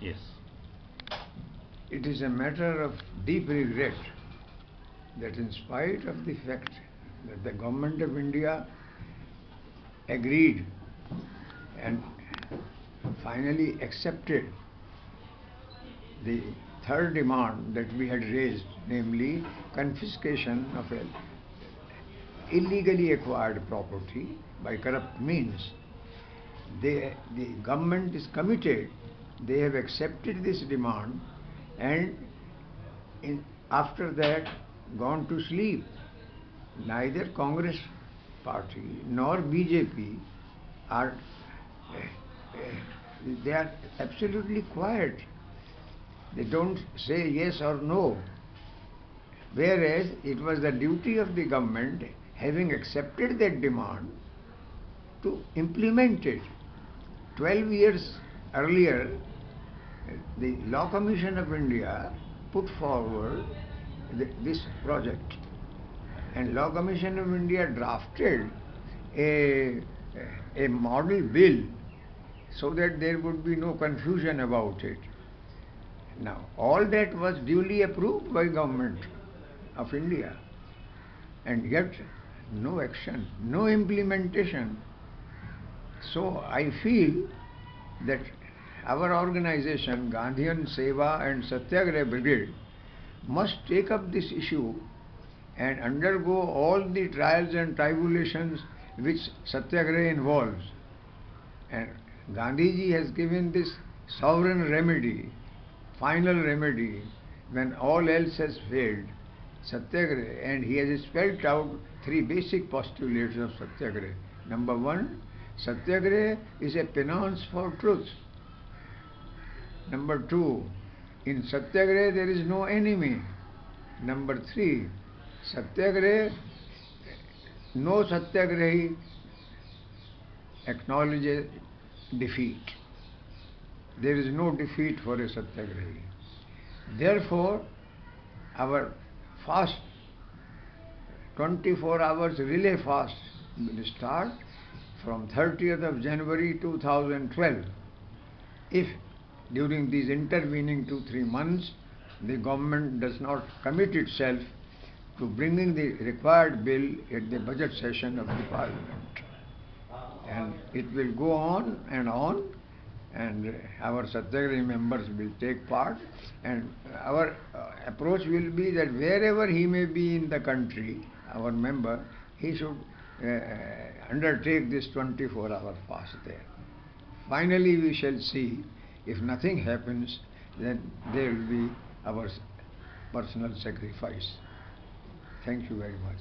Yes. It is a matter of deep regret that in spite of the fact that the government of India agreed and finally accepted the third demand that we had raised, namely confiscation of illegally acquired property by corrupt means. The government is committed, they have accepted this demand and after that gone to sleep. Neither Congress party nor BJP are, they are absolutely quiet. They don't say yes or no. Whereas it was the duty of the government, having accepted that demand, to implement it. 12 years earlier, the Law Commission of India put forward this project, and Law Commission of India drafted a, a model bill so that there would be no confusion about it. Now, all that was duly approved by Government of India, and yet no action, no implementation. So I feel that our organization, Gandhian Seva and Satyagraha Brigade, must take up this issue and undergo all the trials and tribulations which Satyagraha involves. And Gandhiji has given this sovereign remedy, final remedy, when all else has failed. Satyagraha, and he has spelled out three basic postulates of Satyagraha. Number one, Satyagraha is a penance for truth. Number two, in Satyagraha there is no enemy. Number three, Satyagraha, no Satyagrahi acknowledges defeat. There is no defeat for a Satyagrahi. Therefore, our fast, 24 hours relay fast, will start from 30th of January 2012. If during these intervening 2-3 months the government does not commit itself to bringing the required bill at the budget session of the Parliament. And it will go on, and our Satyagrahi members will take part, and our approach will be that wherever he may be in the country, our member, he should undertake this 24-hour fast there. Finally, we shall see. If nothing happens, then there will be our personal sacrifice. Thank you very much.